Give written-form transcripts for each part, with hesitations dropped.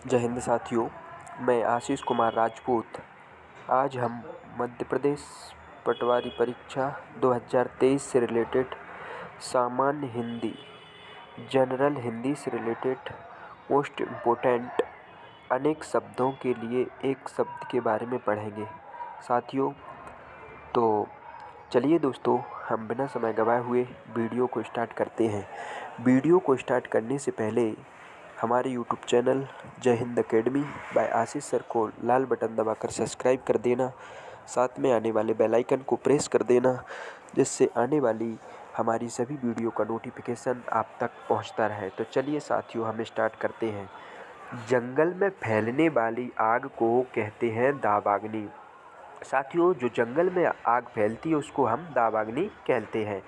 जय हिंद साथियों, मैं आशीष कुमार राजपूत। आज हम मध्य प्रदेश पटवारी परीक्षा 2023 से रिलेटेड सामान्य हिंदी, जनरल हिंदी से रिलेटेड मोस्ट इम्पोर्टेंट अनेक शब्दों के लिए एक शब्द के बारे में पढ़ेंगे साथियों। तो चलिए दोस्तों, हम बिना समय गवाए हुए वीडियो को स्टार्ट करते हैं। वीडियो को स्टार्ट करने से पहले हमारे यूट्यूब चैनल जय हिंद अकेडमी बाय आशीष सर को लाल बटन दबाकर सब्सक्राइब कर देना, साथ में आने वाले बेल आइकन को प्रेस कर देना, जिससे आने वाली हमारी सभी वीडियो का नोटिफिकेशन आप तक पहुंचता रहे। तो चलिए साथियों, हम स्टार्ट करते हैं। जंगल में फैलने वाली आग को कहते हैं दावाग्नि। साथियों, जो जंगल में आग फैलती है उसको हम दावाग्नि कहते हैं।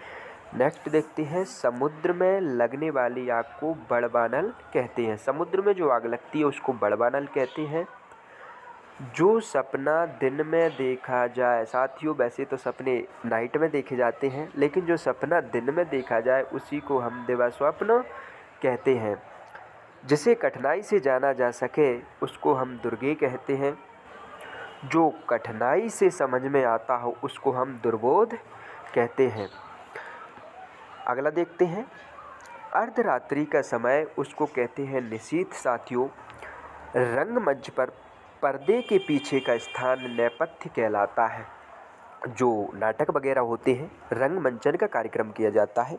नेक्स्ट देखते हैं, समुद्र में लगने वाली आग को बड़बानल कहते हैं। समुद्र में जो आग लगती है उसको बड़बानल कहते हैं। जो सपना दिन में देखा जाए, साथियों वैसे तो सपने नाइट में देखे जाते हैं, लेकिन जो सपना दिन में देखा जाए उसी को हम दिवास्वप्न कहते हैं। जिसे कठिनाई से जाना जा सके उसको हम दुर्गे कहते हैं। जो कठिनाई से समझ में आता हो उसको हम दुर्बोध कहते हैं। अगला देखते हैं, अर्धरात्रि का समय उसको कहते हैं निशीथ। साथियों, रंगमंच पर पर्दे के पीछे का स्थान नेपथ्य कहलाता है। जो नाटक वगैरह होते हैं, रंगमंचन का कार्यक्रम किया जाता है,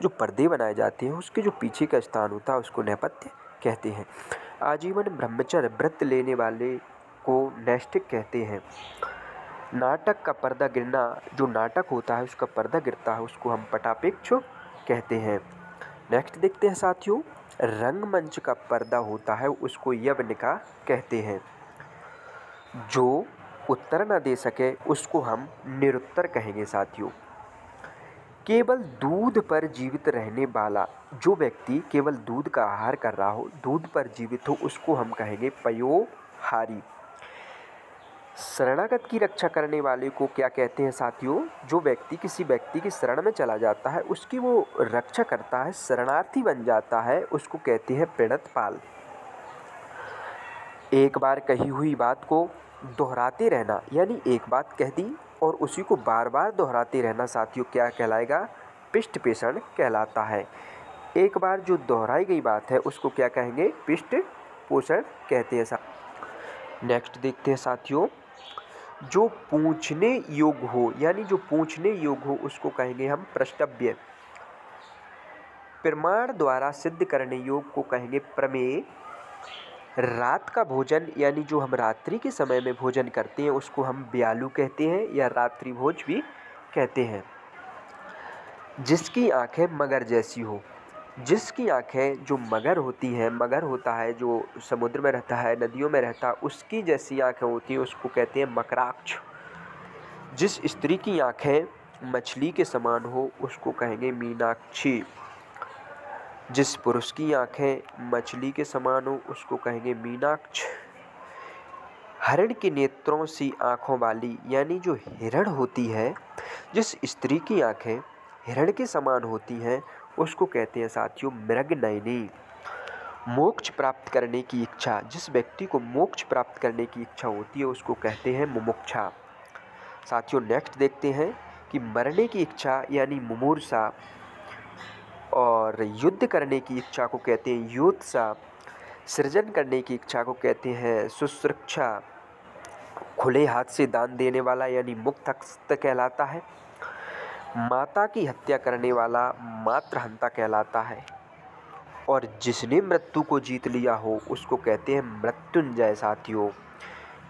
जो पर्दे बनाए जाते हैं उसके जो पीछे का स्थान होता है उसको नेपथ्य कहते हैं। आजीवन ब्रह्मचर्य व्रत लेने वाले को नैष्ठिक कहते हैं। नाटक का पर्दा गिरना, जो नाटक होता है उसका पर्दा गिरता है उसको हम पटापेक्ष कहते हैं। नेक्स्ट देखते हैं साथियों, रंगमंच का पर्दा होता है उसको यवनिका कहते हैं। जो उत्तर न दे सके उसको हम निरुत्तर कहेंगे। साथियों, केवल दूध पर जीवित रहने वाला, जो व्यक्ति केवल दूध का आहार कर रहा हो, दूध पर जीवित हो, उसको हम कहेंगे पयोहारी। शरणागत की रक्षा करने वाले को क्या कहते हैं साथियों? जो व्यक्ति किसी व्यक्ति की शरण में चला जाता है, उसकी वो रक्षा करता है, शरणार्थी बन जाता है, उसको कहते हैं प्रणतपाल। एक बार कही हुई बात को दोहराते रहना, यानी एक बात कह दी और उसी को बार बार दोहराते रहना साथियों क्या कहलाएगा? पृष्ठ पोषण कहलाता है। एक बार जो दोहराई गई बात है उसको क्या कहेंगे? पृष्ठ पोषण कहते हैं। नेक्स्ट देखते हैं साथियों, जो पूछने योग्य हो, यानी जो पूछने योग्य हो उसको कहेंगे हम प्रश्नव्य। प्रमाण द्वारा सिद्ध करने योग्य को कहेंगे प्रमेय। रात का भोजन, यानी जो हम रात्रि के समय में भोजन करते हैं उसको हम ब्यालू कहते हैं या रात्रि भोज भी कहते हैं। जिसकी आंखें मगर जैसी हो, जिसकी आंखें जो मगर होती हैं, मगर होता है जो समुद्र में रहता है, नदियों में रहता है, उसकी जैसी आंखें होती हैं उसको कहते हैं मकराक्ष। जिस स्त्री की आंखें मछली के समान हो उसको कहेंगे मीनाक्षी। जिस पुरुष की आंखें मछली के समान हो उसको कहेंगे मीनाक्ष। हरण के नेत्रों सी आंखों वाली, यानी जो हिरण होती है, जिस स्त्री की आंखें हिरण के समान होती हैं उसको कहते हैं साथियों मृगनयनी। मोक्ष प्राप्त करने की इच्छा, जिस व्यक्ति को मोक्ष प्राप्त करने की इच्छा होती है उसको कहते हैं मुमुक्षा। साथियों, नेक्स्ट देखते हैं कि मरने की इच्छा यानी मुमूर्षा, और युद्ध करने की इच्छा को कहते हैं योत्सा। सृजन करने की इच्छा को कहते हैं शुश्रूषा। खुले हाथ से दान देने वाला यानी मुक्त हस्त कहलाता है। माता की हत्या करने वाला मातृहंता कहलाता है। और जिसने मृत्यु को जीत लिया हो उसको कहते हैं मृत्युंजय। साथियों,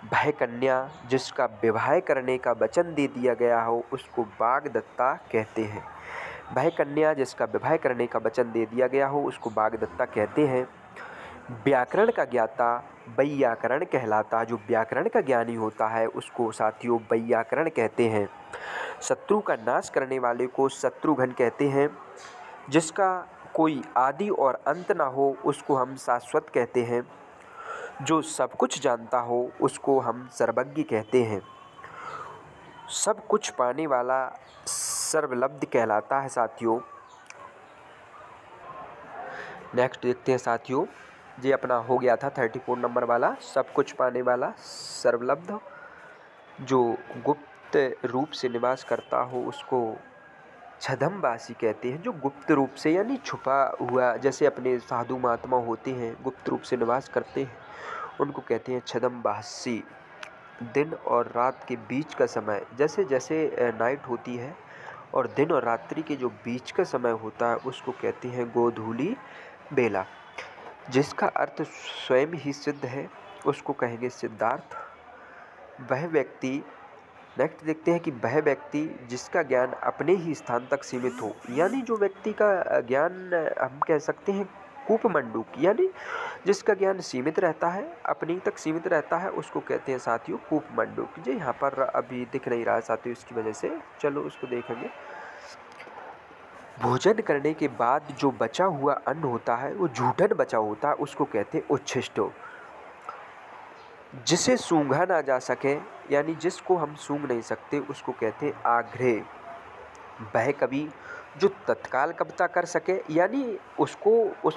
भय कन्या, जिसका विवाह करने का वचन दे दिया गया हो उसको वाग्दत्ता कहते हैं। भय कन्या, जिसका विवाह करने का वचन दे दिया गया हो उसको वाग्दत्ता कहते हैं। व्याकरण का ज्ञाता वैयाकरण कहलाता है। जो व्याकरण का ज्ञानी होता है उसको साथियों वैयाकरण कहते हैं। शत्रु का नाश करने वाले को शत्रुघ्न कहते हैं। जिसका कोई आदि और अंत ना हो उसको हम शाश्वत कहते हैं। जो सब कुछ जानता हो उसको हम सर्वज्ञ कहते हैं। सब कुछ पाने वाला सर्वलब्ध कहलाता है। साथियों, नेक्स्ट देखते हैं साथियों, ये अपना हो गया था 34 नंबर वाला, सब कुछ पाने वाला सर्वलब्ध। जो गुप्त रूप से निवास करता हो उसको छद्मवासी कहते हैं। जो गुप्त रूप से यानी छुपा हुआ, जैसे अपने साधु महात्मा होते हैं गुप्त रूप से निवास करते हैं, उनको कहते हैं छद्मवासी। दिन और रात के बीच का समय, जैसे जैसे नाइट होती है और दिन और रात्रि के जो बीच का समय होता है उसको कहते हैं गोधूली बेला, जिसका अर्थ स्वयं ही सिद्ध है, उसको कहेंगे सिद्धार्थ। वह व्यक्ति, नेक्स्ट देखते हैं कि वह व्यक्ति जिसका ज्ञान अपने ही स्थान तक सीमित हो, यानी जो व्यक्ति का ज्ञान हम कह सकते हैं कूपमंडूक, यानी जिसका ज्ञान सीमित रहता है, अपने तक सीमित रहता है, उसको कहते हैं साथियों कूपमंडूक। जी यहाँ पर अभी दिख नहीं रहा है साथियों, इसकी वजह से चलो उसको देखेंगे। भोजन करने के बाद जो बचा हुआ अन्न होता है वो जूठन बचा होता है, उसको कहते हैं उच्छिष्ट। जिसे सूंघा ना जा सके, यानी जिसको हम सूंघ नहीं सकते, उसको कहते हैं आघ्रे। वह कभी जो तत्काल कविता कर सके, यानी उसको उस